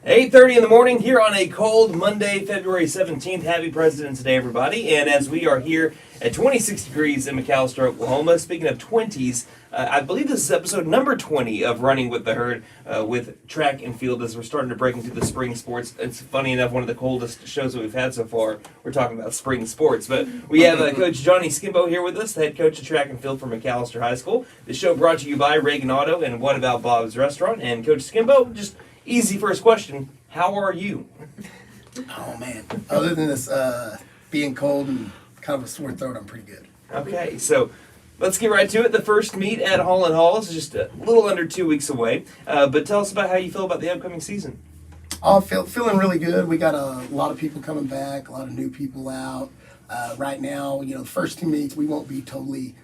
8:30 in the morning here on a cold Monday, February 17th. Happy President's Day, everybody. And as we are here at 26 degrees in McAlester, Oklahoma, speaking of 20s, I believe this is episode number 20 of Running with the Herd with track and field as we're starting to break into the spring sports. It's funny enough, one of the coldest shows that we've had so far. We're talking about spring sports. But we have Coach Johnny Skimbo here with us, the head coach of track and field for McAlester High School. The show brought to you by Reagan Auto and What About Bob's Restaurant. And Coach Skimbo, just easy first question. How are you? Oh, man. Other than this being cold and kind of a sore throat, I'm pretty good. Okay, so let's get right to it. The first meet at Holland Hall is just a little under 2 weeks away. But tell us about how you feel about the upcoming season. Oh, feeling really good. We got a lot of people coming back, a lot of new people out. Right now, the first 2 meets, we won't be totally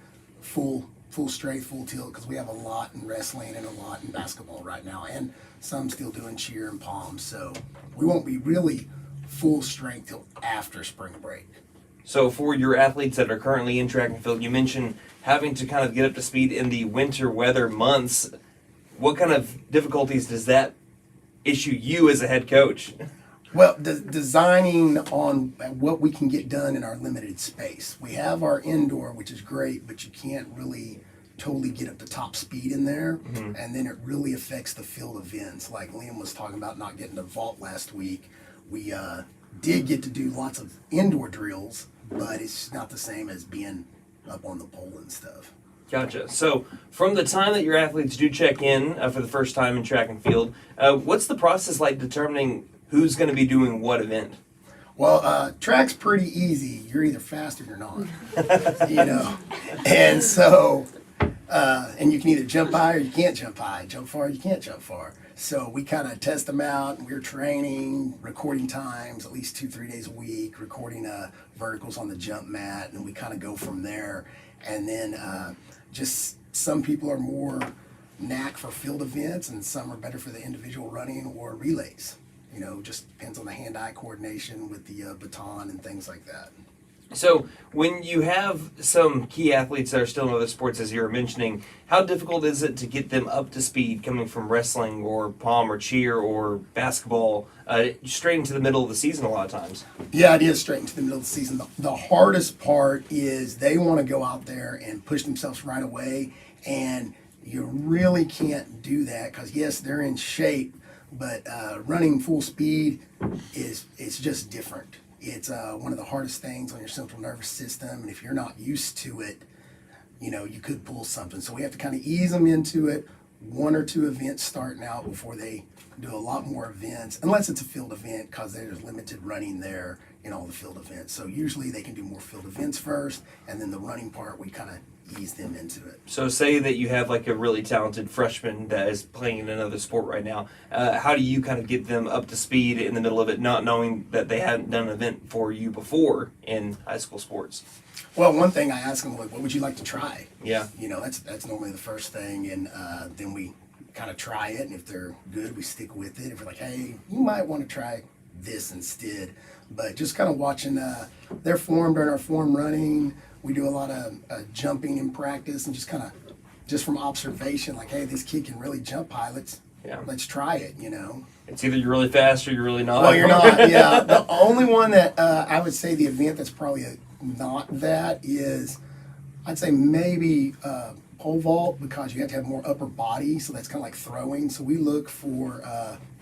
full strength, full tilt, because we have a lot in wrestling and a lot in basketball right now, and some still doing cheer and palm. So we won't be really full strength till after spring break. So for your athletes that are currently in track and field, you mentioned having to kind of get up to speed in the winter weather months. What kind of difficulties does that issue you as a head coach? Well, designing on what we can get done in our limited space. We have our indoor, which is great, but you can't really totally get up to top speed in there. Mm-hmm. And then it really affects the field events. Like Liam was talking about not getting to vault last week. We did get to do lots of indoor drills, but it's not the same as being up on the pole and stuff. Gotcha. So from the time that your athletes do check in for the first time in track and field, what's the process like determining who's going to be doing what event? Well, track's pretty easy. You're either fast or you're not, And so, and you can either jump high or you can't jump high, jump far or you can't jump far. So we kind of test them out. We're training, recording times, at least 2-3 days a week, recording verticals on the jump mat, and we kind of go from there. And then just some people are more knack for field events, and some are better for the individual running or relays. Just depends on the hand-eye coordination with the baton and things like that. So when you have some key athletes that are still in other sports, as you were mentioning, how difficult is it to get them up to speed coming from wrestling or palm or cheer or basketball straight into the middle of the season a lot of times? Yeah, it is straight into the middle of the season. The hardest part is they want to go out there and push themselves right away, and you really can't do that because, yes, they're in shape, but running full speed it's just different. It's one of the hardest things on your central nervous system, and if you're not used to it, you could pull something. So we have to kind of ease them into it, 1 or 2 events starting out before they do a lot more events, unless it's a field event, because there's limited running there in all the field events. So usually they can do more field events first, and then the running part, we kind of ease them into it. So say that you have like a really talented freshman that is playing in another sport right now. How do you kind of get them up to speed in the middle of it, not knowing that they hadn't done an event for you before in high school sports? Well, one thing I ask them, like, what would you like to try? Yeah. That's normally the first thing, and then we kind of try it, and if they're good, we stick with it. If we're like, hey, you might want to try this instead. But just kind of watching their form during our form running. We do a lot of jumping in practice, and just from observation, like, hey, this kid can really jump high. Let's try it, It's either you're really fast or you're really not. Well, you're not, yeah. The only one that I would say the event that's probably not that is, I'd say maybe pole vault, because you have to have more upper body, so that's kind of like throwing. So we look for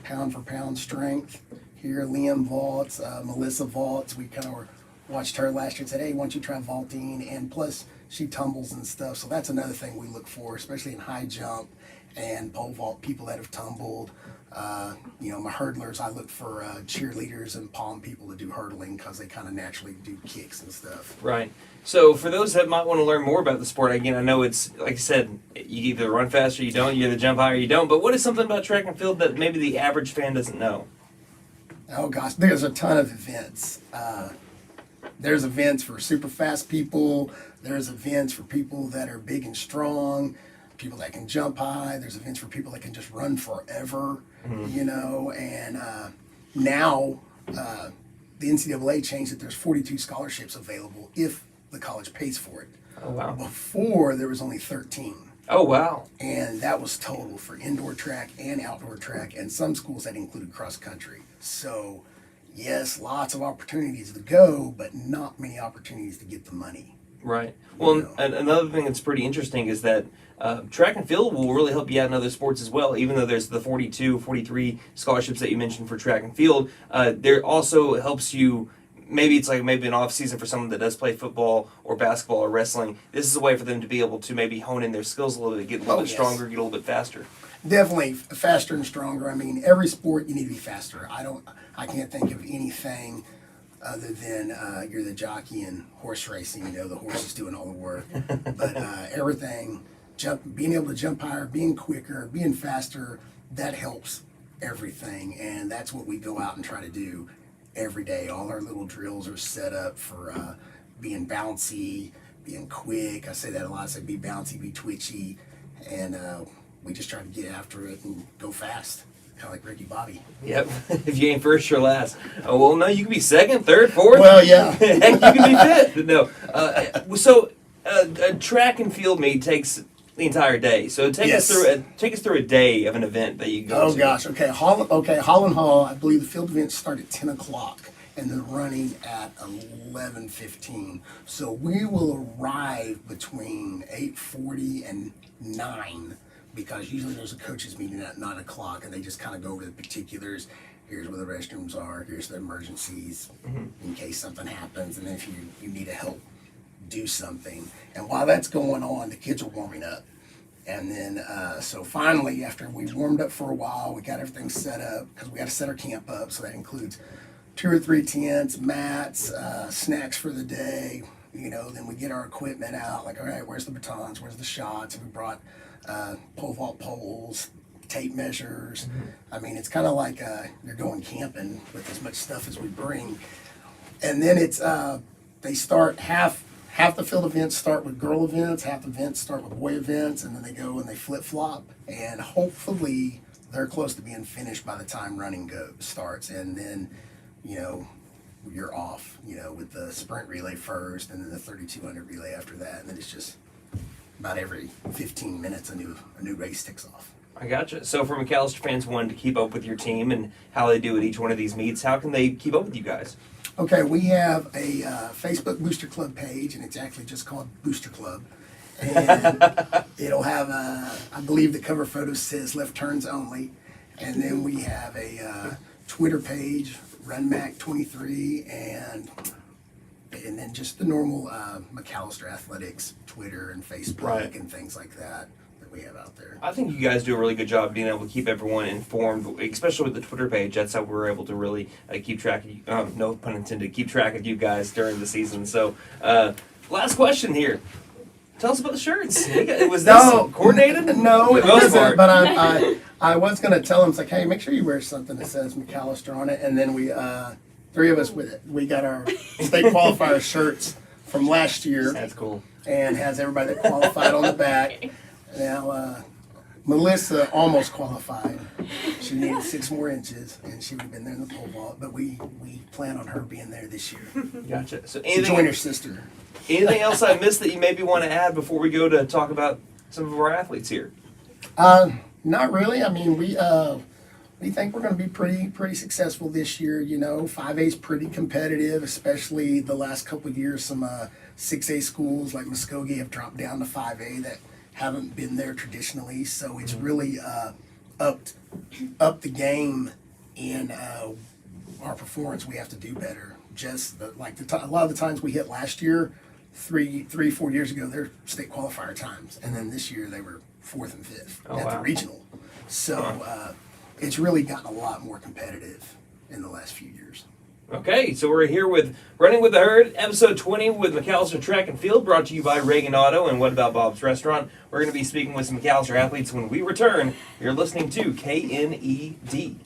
pound strength. Here, Liam vaults, Melissa vaults. We kind of watched her last year and said, hey, why don't you try vaulting? And plus, she tumbles and stuff. So that's another thing we look for, especially in high jump and pole vault, people that have tumbled. My hurdlers, I look for cheerleaders and palm people to do hurdling because they kind of naturally do kicks and stuff. Right. So for those that might want to learn more about the sport, again, I know it's, like I said, you either run fast or you don't, you either jump high or you don't, but what is something about track and field that maybe the average fan doesn't know? Oh, gosh, there's a ton of events. There's events for super fast people. There's events for people that are big and strong, people that can jump high. There's events for people that can just run forever, and now the NCAA changed that there's 42 scholarships available if the college pays for it. Oh, wow. Before, there was only 13. Oh, wow. And that was total for indoor track and outdoor track, and some schools that included cross country. So, yes, lots of opportunities to go, but not many opportunities to get the money. Right. Well, You know. another thing that's pretty interesting is that track and field will really help you out in other sports as well. Even though there's the 42, 43 scholarships that you mentioned for track and field, there also helps you. Maybe it's like maybe an off season for someone that does play football or basketball or wrestling. This is a way for them to be able to maybe hone in their skills a little bit, get a little bit yes. stronger, get a little bit faster. Definitely faster and stronger. I mean, every sport you need to be faster. I can't think of anything other than you're the jockey in horse racing. You know, the horse is doing all the work. But everything, being able to jump higher, being quicker, being faster, that helps everything. And that's what we go out and try to do every day. All our little drills are set up for being bouncy, being quick. I say that a lot. I say be bouncy, be twitchy, and we just try to get after it and go fast, kind of like Ricky Bobby. Yep. If you ain't first, you're last. Oh, well, no, you can be second, third, fourth. Well, yeah. Heck, you can be fifth. No. So a track and field meet takes the entire day. So take us through a day of an event that you go to. Oh gosh. Okay. Holland Hall. I believe the field events start at 10 o'clock and they're running at 11:15. So we will arrive between 8:40 and 9, because usually there's a coaches meeting at 9 o'clock and they just kind of go over the particulars. Here's where the restrooms are. Here's the emergencies in case something happens, and then if you need to help do something. And while that's going on, the kids are warming up. And then, so finally, after we warmed up for a while, we got everything set up, because we got to set our camp up. So that includes 2 or 3 tents, mats, snacks for the day. You know, then we get our equipment out, like, all right, where's the batons, where's the shots? We brought pole vault poles, tape measures. I mean, it's kind of like you're going camping with as much stuff as we bring. And then it's, they start half the field events start with girl events, half the events start with boy events, and then they go and they flip-flop. And hopefully they're close to being finished by the time running starts. And then, you know, you're off, you know, with the sprint relay first and then the 3,200 relay after that. And then it's just about every 15 minutes a new race ticks off. I gotcha. So for McAlester fans wanting to keep up with your team and how they do at each one of these meets, how can they keep up with you guys? Okay, we have a Facebook Booster Club page, and it's actually just called Booster Club. And it'll have, I believe the cover photo says left turns only. And then we have a Twitter page, RunMac23, and then just the normal McAlester Athletics, Twitter and Facebook and things like that we have out there. I think you guys do a really good job being able to keep everyone informed, especially with the Twitter page. That's how we're able to really keep track of you, no pun intended, keep track of you guys during the season. So, last question here. Tell us about the shirts. Was this coordinated? No, it most wasn't. part. But I was going to tell him, it's like, hey, make sure you wear something that says McAlester on it. And then we, 3 of us with it. We got our state qualifier shirts from last year. That's cool. And has everybody that qualified on the back. Now, Melissa almost qualified. She needed 6 more inches, and she would have been there in the pole vault. But we plan on her being there this year. Gotcha. So To join her sister. Anything else I missed that you maybe want to add before we go to talk about some of our athletes here? Not really. I mean, we think we're going to be pretty successful this year. You know, 5A is pretty competitive, especially the last couple of years. Some 6A schools like Muskogee have dropped down to 5A that haven't been there traditionally. So it's really upped the game in our performance. We have to do better. Just a lot of the times we hit last year, 4 years ago, they're state qualifier times, and then this year they were 4th and 5th at the regional. So it's really gotten a lot more competitive in the last few years. Okay, so we're here with Running with the Herd, episode 20 with McAlester Track and Field, brought to you by Reagan Auto and What About Bob's Restaurant. We're going to be speaking with some McAlester athletes when we return. You're listening to KNED.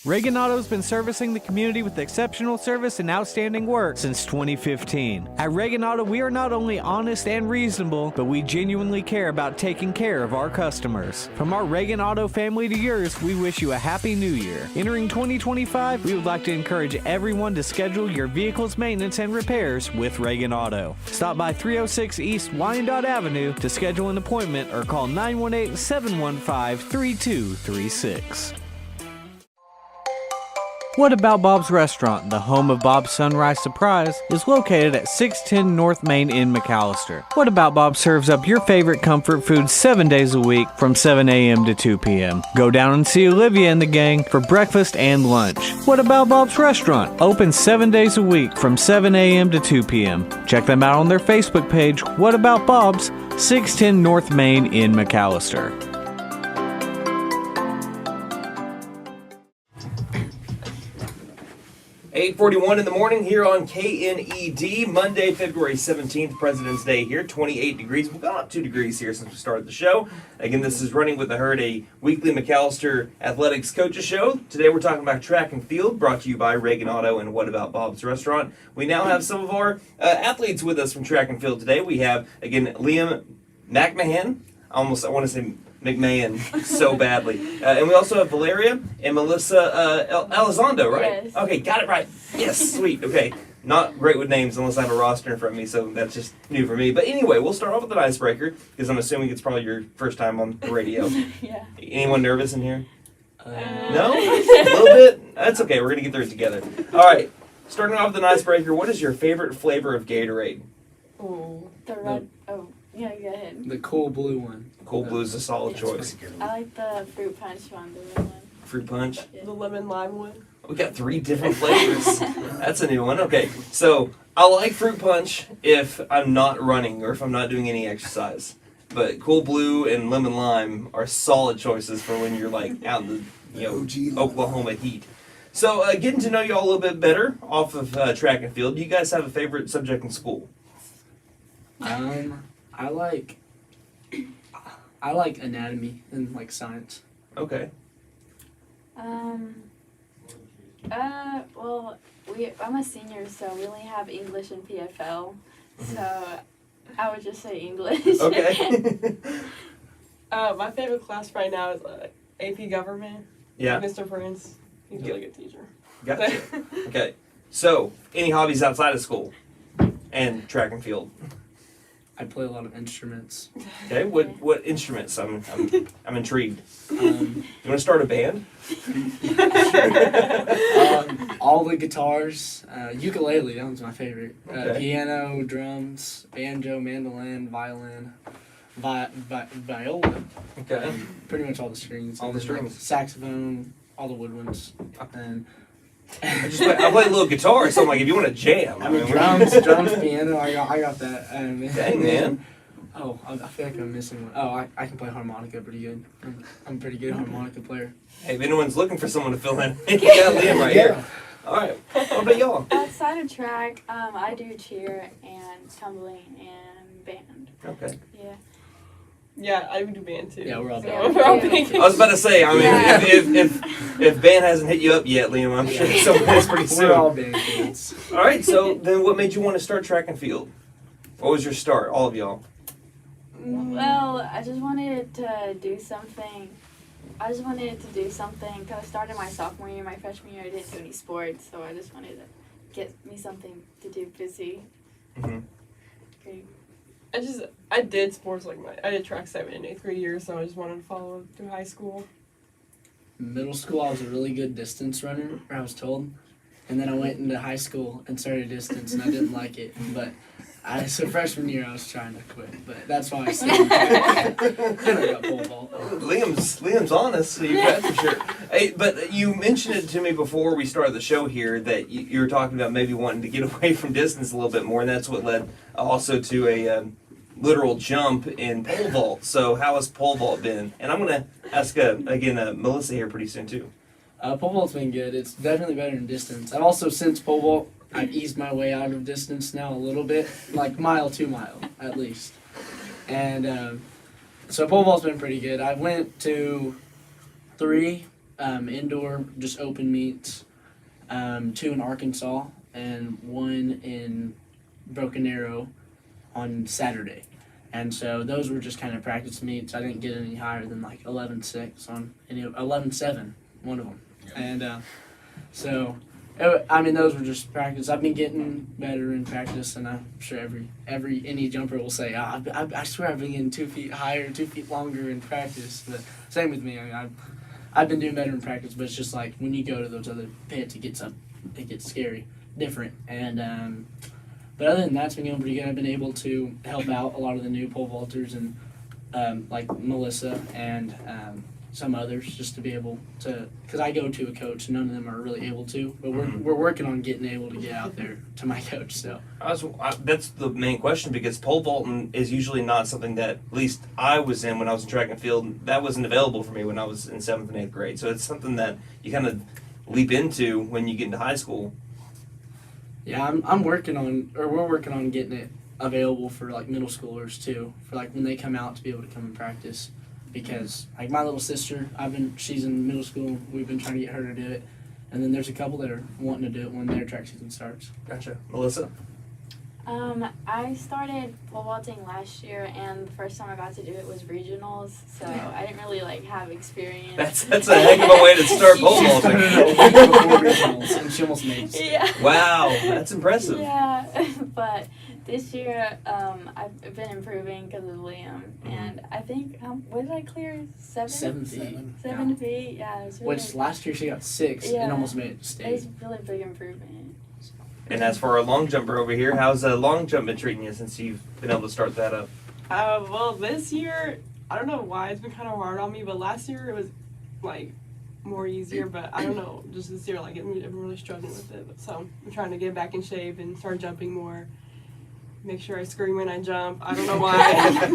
Reagan Auto's been servicing the community with exceptional service and outstanding work since 2015. At Reagan Auto, we are not only honest and reasonable, but we genuinely care about taking care of our customers. From our Reagan Auto family to yours, we wish you a happy new year. Entering 2025, we would like to encourage everyone to schedule your vehicle's maintenance and repairs with Reagan Auto. Stop by 306 East Wyandotte Avenue to schedule an appointment or call 918-715-3236. What About Bob's Restaurant, the home of Bob's Sunrise Surprise, is located at 610 North Main in McAlester. What About Bob serves up your favorite comfort food 7 days a week from 7 a.m. to 2 p.m. Go down and see Olivia and the gang for breakfast and lunch. What About Bob's Restaurant, open 7 days a week from 7 a.m. to 2 p.m. Check them out on their Facebook page, What About Bob's, 610 North Main in McAlester. 8:41 in the morning here on KNED, Monday, February 17th, President's Day here, 28 degrees. We've gone up 2 degrees here since we started the show. Again, this is Running with the Herd, a weekly McAlester Athletics coaches show. Today we're talking about track and field, brought to you by Reagan Auto and What About Bob's Restaurant. We now have some of our athletes with us from track and field today. We have, again, Liam McMahon. I want to say McMahon so badly. And we also have Valeria and Melissa Elizondo, right? Yes. Okay, got it right. Yes, sweet. Okay, not great with names unless I have a roster in front of me, so that's just new for me. But anyway, we'll start off with an icebreaker, because I'm assuming it's probably your first time on the radio. Yeah. Anyone nervous in here? No? A little bit? That's okay, we're going to get through it together. All right, starting off with an icebreaker, what is your favorite flavor of Gatorade? Oh, the red. Oh, yeah, go ahead. The cool blue one. Cold Blue is a solid choice. I like the fruit punch one, the red one. Fruit Punch? Yeah. The lemon lime one. We got 3 different flavors. That's a new one. Okay, so I like Fruit Punch if I'm not running or if I'm not doing any exercise. But Cool Blue and Lemon Lime are solid choices for when you're like out in the OG Oklahoma heat. So getting to know you all a little bit better off of track and field. Do you guys have a favorite subject in school? I like anatomy and like science. Okay. Well, I'm a senior, so we only have English and PFL. So I would just say English. Okay. My favorite class right now is AP Government. Yeah. Mr. Prince. He's a really good teacher. Gotcha. Okay. So, any hobbies outside of school and track and field? I play a lot of instruments. Okay. What instruments? I'm intrigued. Um, You want to start a band? all the guitars, ukulele, that one's my favorite. Okay. Piano, drums, banjo, mandolin, violin, viola. Okay. Pretty much all the strings. All the And then, strings. Saxophone, all the woodwinds. And I play a little guitar, so I'm like, if you want to jam, I mean, we're- drums, piano, I got that. Dang, man. Oh, I feel like I'm missing one. Oh, I can play harmonica pretty good. I'm a pretty good harmonica player. Hey, if anyone's looking for someone to fill in, you got Liam right here. All right. What about y'all? Outside of track, I do cheer and tumbling and band. Okay. Yeah. Yeah, I do band too. Yeah, we're all So band. we're all Yeah. band. I was about to say, I mean, Yeah. if band hasn't hit you up yet, Liam, I'm sure someone is pretty soon. We're all band kids. All right. So then, what made you want to start track and field? What was your start, all of y'all? Well, I just wanted to do something. Because I started my sophomore year, my freshman year, I didn't do any sports, so I just wanted to get me something to do busy. Mm-hmm. Great. I did sports I did track 7th and 8th grade year, so I just wanted to follow it through high school. Middle school, I was a really good distance runner, or I was told. And then I went into high school and started distance, and I didn't like it. But so freshman year, I was trying to quit. But that's why I stayed. Then I got pole vault. Liam's honest, so you got for sure. Hey, but you mentioned it to me before we started the show here that you were talking about maybe wanting to get away from distance a little bit more, and that's what led also to a literal jump in pole vault. So how has pole vault been? And I'm going to ask again Melissa here pretty soon too. Pole vault's been good. It's definitely better than distance. I've also, since pole vault, I've eased my way out of distance now a little bit, like mile, 2 mile at least. And so pole vault's been pretty good. I went to 3 indoor, just open meets, 2 in Arkansas, and 1 in Broken Arrow on Saturday. And so those were just kind of practice meets. I didn't get any higher than like 11.6 on any 11.7, one of them. And those were just practice. I've been getting better in practice, and I'm sure any jumper will say, I swear I've been getting 2 feet higher, 2 feet longer in practice. But same with me. I mean, I've been doing better in practice, but it's just like when you go to those other pits, it gets scary, different. And but other than that, it's been going pretty good. I've been able to help out a lot of the new pole vaulters and like Melissa and some others, just to be able to, because I go to a coach, none of them are really able to, but we're working on getting able to get out there to my coach. So that's the main question, because pole vaulting is usually not something that, at least I was in when I was in track and field, that wasn't available for me when I was in 7th and 8th grade. So it's something that you kind of leap into when you get into high school. Yeah, we're working on getting it available for like middle schoolers too, for like when they come out to be able to come and practice. Because like my little sister, she's in middle school. We've been trying to get her to do it, and then there's a couple that are wanting to do it when their track season starts. Gotcha, Melissa. I started pole vaulting last year, and the first time I got to do it was regionals, so I didn't really have experience. That's a heck of a way to start pole vaulting. Before regionals, and she almost made it. Yeah. Wow, that's impressive. Yeah, but this year I've been improving because of Liam, and I think what did I clear? 7 feet. 7 feet. Yeah, it was really, Which last year she got 6 and almost made it to it was state. really big improvement. And as for our long jumper over here, how's long jump been treating you since you've been able to start that up? Well, this year, I don't know why it's been kind of hard on me, but last year it was more easier. But I don't know, just this year, I've been really struggling with it. So I'm trying to get back in shape and start jumping more. Make sure I scream when I jump. I don't know why.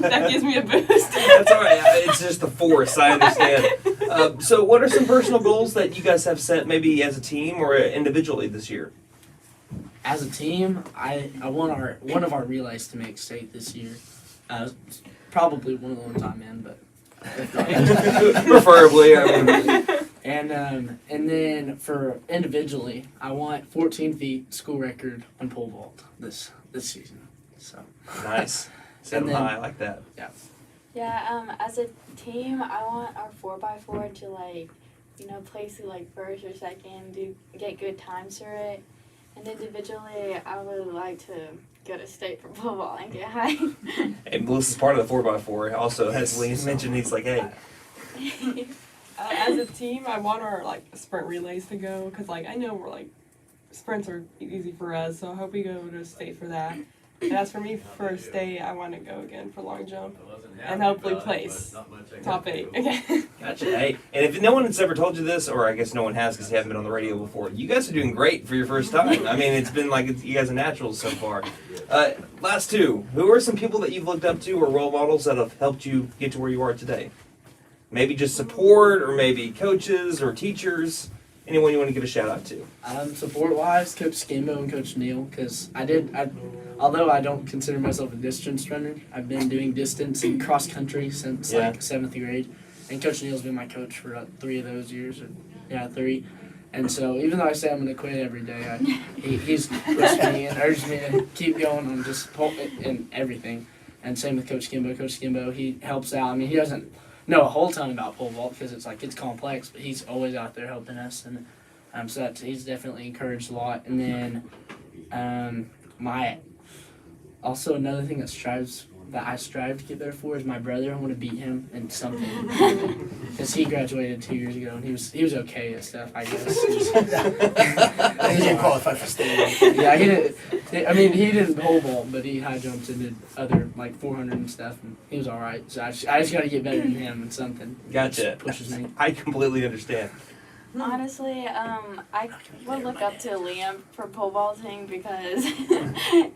That gives me a boost. That's all right. It's just the force. I understand. So, what are some personal goals that you guys have set, maybe as a team or individually this year? As a team, I want one of our relays to make state this year. Probably one of the ones I'm in, but preferably. I mean. And then for individually, I want 14 feet school record on pole vault this season. So Nice. Set them high. I like that. Yeah. Yeah, as a team, I want our 4x4 to place first or second, get good times for it. And individually, I would like to go to state for pole vault and get high. And Melissa's part of the 4x4. Also, as Lee mentioned, he's like, hey. As a team, I want our sprint relays to go, because I know we're sprints are easy for us, so I hope we go to state for that. And as for me, for state, I want to go again for long jump and hopefully place top 8. Okay. Gotcha. Hey, and if no one has ever told you this, or I guess no one has because you haven't been on the radio before, you guys are doing great for your first time. I mean, it's been you guys are naturals so far. Last two, who are some people that you've looked up to or role models that have helped you get to where you are today? Maybe just support, or maybe coaches or teachers. Anyone you want to give a shout out to? Support-wise, Coach Skimbo and Coach Neal, because although I don't consider myself a distance runner, I've been doing distance and cross country since 7th grade, and Coach Neal's been my coach for 3 of those years, 3. And so even though I say I'm going to quit every day, he's pushed me and urged me to keep going on just and everything. And same with Coach Skimbo. Coach Skimbo, he helps out. I mean, he doesn't know a whole ton about pole vault because it's complex, but he's always out there helping us, and so he's definitely encouraged a lot. And then also another thing that I strive to get better for is my brother. I want to beat him in something because he graduated 2 years ago and he was okay at stuff, I guess. He didn't qualify for state. Yeah, he didn't. I mean, he didn't pole vault, but he high jumped and did other 400 and stuff, and he was all right. So I just got to get better than him in something. Gotcha. Pushes me. I completely understand. Honestly, I would look up to Liam for pole vaulting because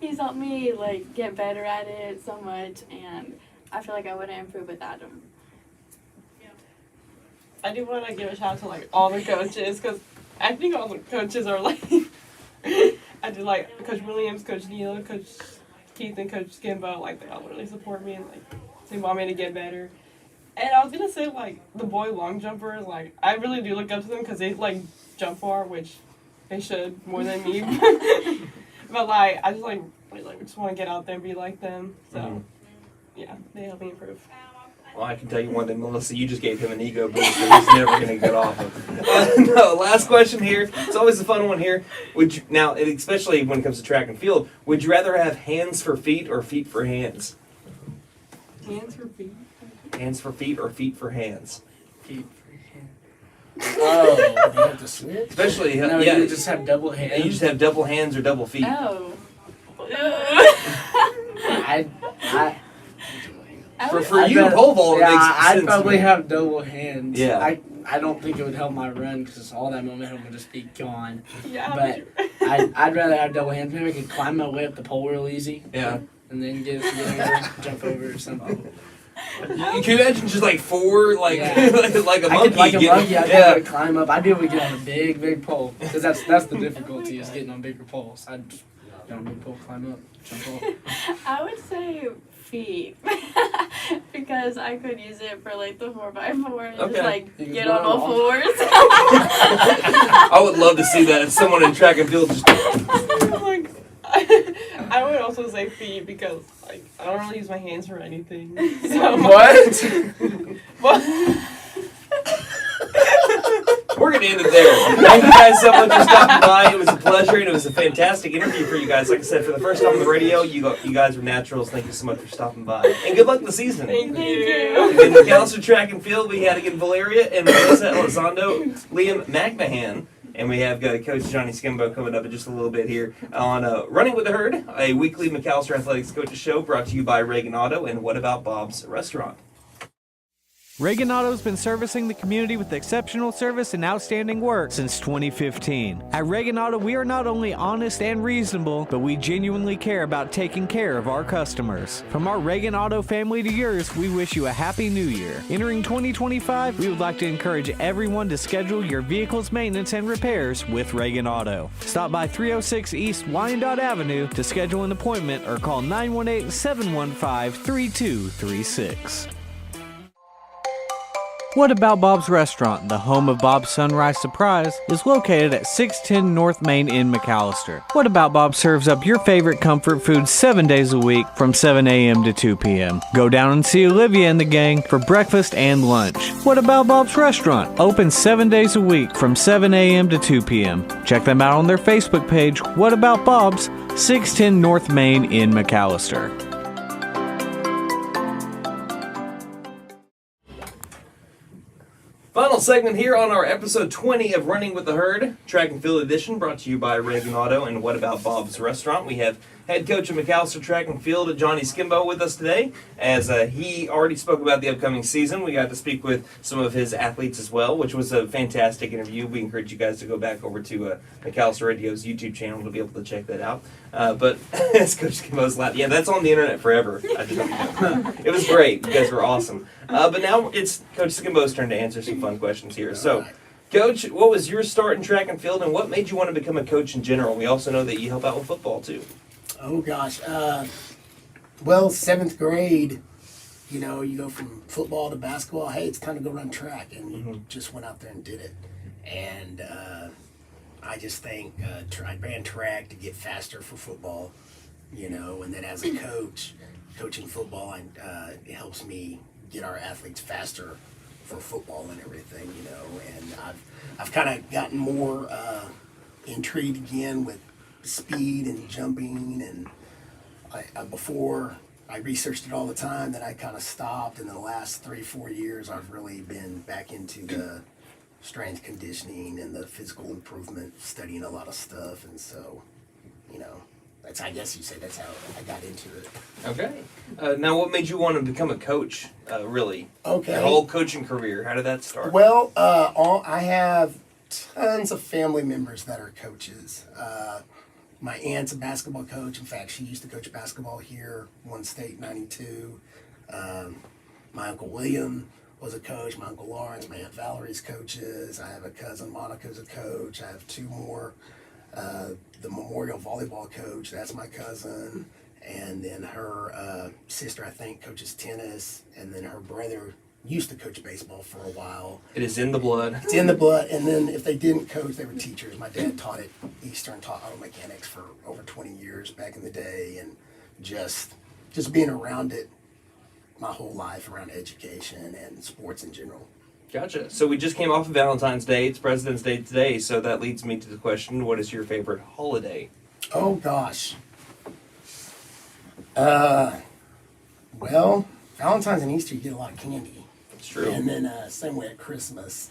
he's helped me get better at it so much, and I feel like I wouldn't improve without him. I do want to give a shout out to all the coaches, because I think all the coaches are I do Coach Williams, Coach Neal, Coach Keith, and Coach Skimbo. They all really support me and they want me to get better. And I was gonna say, like, the boy long jumpers, like, I really do look up to them because they, like, jump far, which they should more than me. But, like, I just, like just want to get out there and be like them. So, yeah, they help me improve. Well, I can tell you one thing, Melissa, you just gave him an ego boost that he's never going to get off of. No, last question here. It's always a fun one here. Would you, now, especially when it comes to track and field, would you rather have hands for feet or feet for hands? Hands for feet. Hands for feet or feet for hands? Feet for hands. Oh, You have to switch. Especially, no, yeah, you just have double hands. you just have double hands or double feet. Oh. For you, pole vault yeah, makes I'd sense. probably to me. have double hands. Yeah. I don't think it would help my run because all that momentum would just be gone. Yeah, But I'd rather have double hands. Maybe I could climb my way up the pole real easy. Yeah. And then get over, jump over or something. You can imagine just like four, like Yeah. like a I monkey. could, like a get- monkey, I'd be yeah. able to climb up. I'd be able to get on a big pole. Because that's the difficulty is getting on bigger poles. I'd get on a big pole, climb up, jump up. I would say feet because I could use it for like the 4x4 and Okay. just like You can get go on all off. fours. I would love to see that. Someone in track and field just. like, I would also say feet because, like, I don't really use my hands for anything. So What? We're going to end it there. Thank you guys so much for stopping by. It was a pleasure, and it was a fantastic interview for you guys. Like I said, for the first time on the radio, you guys are naturals. Thank you so much for stopping by. And good luck in the season. Thank you. In the McAlester Track and Field, we had again Valeria and Melissa Elizondo, Liam McMahon, and we have Coach Johnny Skimbo coming up in just a little bit here on Running with the Herd, a weekly McAlester Athletics coaches show brought to you by Reagan Auto and What About Bob's Restaurant. Reagan Auto's been servicing the community with exceptional service and outstanding work since 2015. At Reagan Auto, we are not only honest and reasonable, but we genuinely care about taking care of our customers. From our Reagan Auto family to yours, we wish you a happy new year. Entering 2025, we would like to encourage everyone to schedule your vehicle's maintenance and repairs with Reagan Auto. Stop by 306 East Wyandotte Avenue to schedule an appointment or call 918-715-3236. What About Bob's Restaurant, the home of Bob's Sunrise Surprise, is located at 610 North Main in McAlester. What About Bob serves up your favorite comfort food 7 days a week from 7 a.m. to 2 p.m. Go down and see Olivia and the gang for breakfast and lunch. What About Bob's Restaurant, open 7 days a week from 7 a.m. to 2 p.m. Check them out on their Facebook page, What About Bob's, 610 North Main in McAlester. Final segment here on our episode 20 of Running with the Herd, Track and Field Edition, brought to you by Reagan Auto and What About Bob's Restaurant. We have head coach of McAlester Track and Field, Johnny Skimbo, with us today. As he already spoke about the upcoming season, we got to speak with some of his athletes as well, which was a fantastic interview. We encourage you guys to go back over to McAlester Radio's YouTube channel to be able to check that out. But as Coach Skimbo's laughing, yeah, that's on the internet forever. I just hope you know. It was great. You guys were awesome. But now it's Coach Skimbo's turn to answer some fun questions here. So, Coach, what was your start in track and field, and what made you want to become a coach in general? We also know that you help out with football, too. Oh gosh. Well, 7th grade, you go from football to basketball. Hey, it's time to go run track, and you just went out there and did it. And I just think I ran track to get faster for football, and then as a coach, coaching football, it helps me get our athletes faster for football and everything, And I've kind of gotten more intrigued again with speed and jumping, and before I researched it all the time, then I kind of stopped. And in the last 3-4 years, I've really been back into the strength conditioning and the physical improvement, studying a lot of stuff, and so, that's, I guess you say that's how I got into it. Okay. Now, what made you want to become a coach, really? Okay. Your whole coaching career, how did that start? Well, I have tons of family members that are coaches. My aunt's a basketball coach. In fact, she used to coach basketball here, won state 92. My Uncle William was a coach. My Uncle Lawrence, my Aunt Valerie's coaches. I have a cousin, Monica's a coach. I have 2 more. The Memorial volleyball coach, that's my cousin. And then her sister, I think, coaches tennis. And then her brother used to coach baseball for a while. It is in the blood. It's in the blood. And then if they didn't coach, they were teachers. My dad taught at Eastern, taught auto mechanics for over 20 years back in the day, and just being around it my whole life, around education and sports in general. Gotcha. So we just came off of Valentine's Day. It's President's Day today, so that leads me to the question, what is your favorite holiday? Oh gosh. Well, Valentine's and Easter you get a lot of candy. It's true. And then same way at Christmas.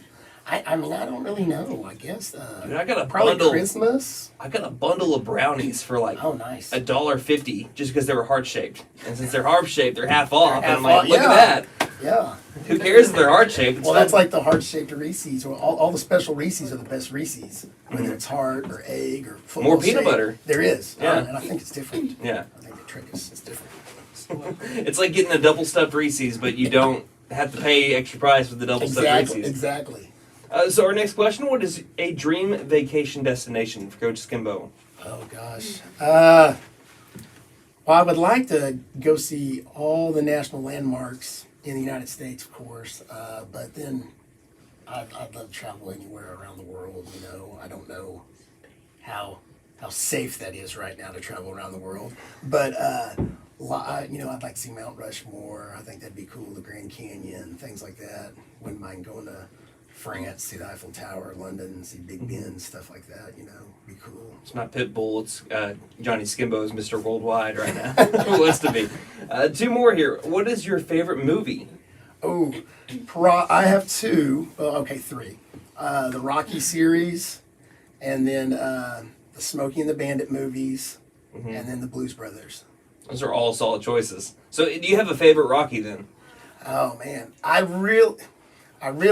I mean, I don't really know. I guess Dude, I got a probably bundle. Christmas. I got a bundle of brownies for like Oh, nice. $1.50 just because they were heart shaped. And since they're heart shaped, they're half off. They're and I'm half like, off, look yeah. at that. Yeah. Who cares if they're heart shaped? Well, that's like the heart-shaped Reese's. Or all the special Reese's are the best Reese's, whether it's heart or egg or football More peanut shape. butter. There is, Yeah. and I think it's different. Yeah. I think the trick is it's different. It's like getting a double stuffed Reese's, but you don't have to pay extra price for the double stuffed Reese's. Exactly. So our next question, what is a dream vacation destination for Coach Skimbo? Oh gosh. Well, I would like to go see all the national landmarks in the United States, of course. But then I'd love to travel anywhere around the world. You know, I don't know how safe that is right now to travel around the world. But you know, I'd like to see Mount Rushmore. I think that'd be cool. The Grand Canyon, things like that. Wouldn't mind going to France, see the Eiffel Tower, London, see Big Ben, stuff like that. You know, be cool. It's not Pitbull, it's Johnny Skimbo's Mr. Worldwide right now. Who wants to be? Two more here. What is your favorite movie? Oh, I have two. Well, okay, three. The Rocky series, and then the Smokey and the Bandit movies, and then the Blues Brothers. Those are all solid choices. So do you have a favorite Rocky then? Oh man, I really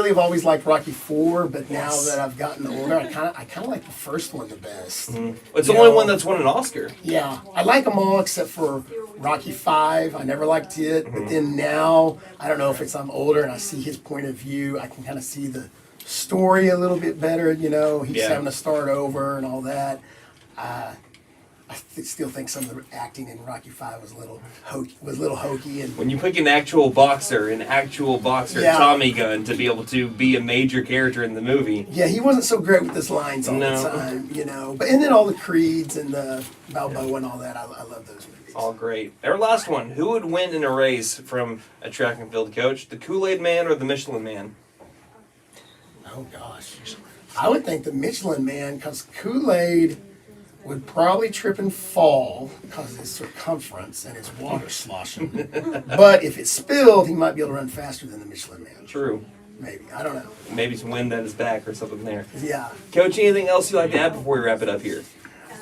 have always liked Rocky 4, but now that I've gotten older, I kind of like the first one the best. It's the only one that's won an Oscar. Yeah, I like them all except for Rocky 5. I never liked it, but then now, I don't know if it's I'm older and I see his point of view, I can kind of see the story a little bit better, you know, he's Yeah. having to start over and all that. I still think some of the acting in Rocky 5 was a little hokey, and When you pick an actual boxer, Yeah. Tommy Gun, to be able to be a major character in the movie. yeah, he wasn't so great with his lines all No. the time, you know. But and then all the Creeds and the Balboa and all that, I love those movies. All great. Our last one. Who would win in a race from a track and field coach? The Kool-Aid Man or the Michelin Man? Oh gosh, I would think the Michelin Man, because Kool-Aid would probably trip and fall because of his circumference and his water sloshing. But if it spilled, he might be able to run faster than the Michelin Man. True. Maybe, I don't know. Maybe some wind at his back or something there. Yeah. Coach, anything else you'd like to add before we wrap it up here?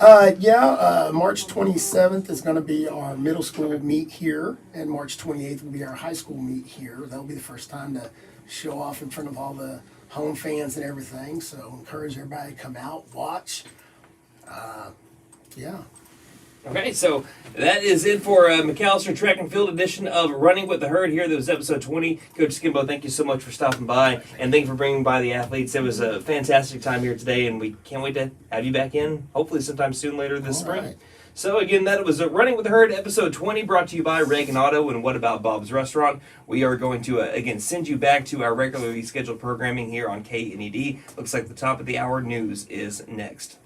March 27th is going to be our middle school meet here, and March 28th will be our high school meet here. That'll be the first time to show off in front of all the home fans and everything. So encourage everybody to come out, watch. Yeah. Okay, so that is it for McAlester Track and Field edition of Running with the Herd here. That was episode 20. Coach Skimbo, thank you so much for stopping by, and thank you for bringing by the athletes. It was a fantastic time here today, and we can't wait to have you back in, hopefully sometime soon later this All spring. right. So again, that was Running with the Herd, episode 20, brought to you by Reagan Auto and What About Bob's Restaurant. We are going to, again, send you back to our regularly scheduled programming here on KNED. Looks like the top of the hour news is next.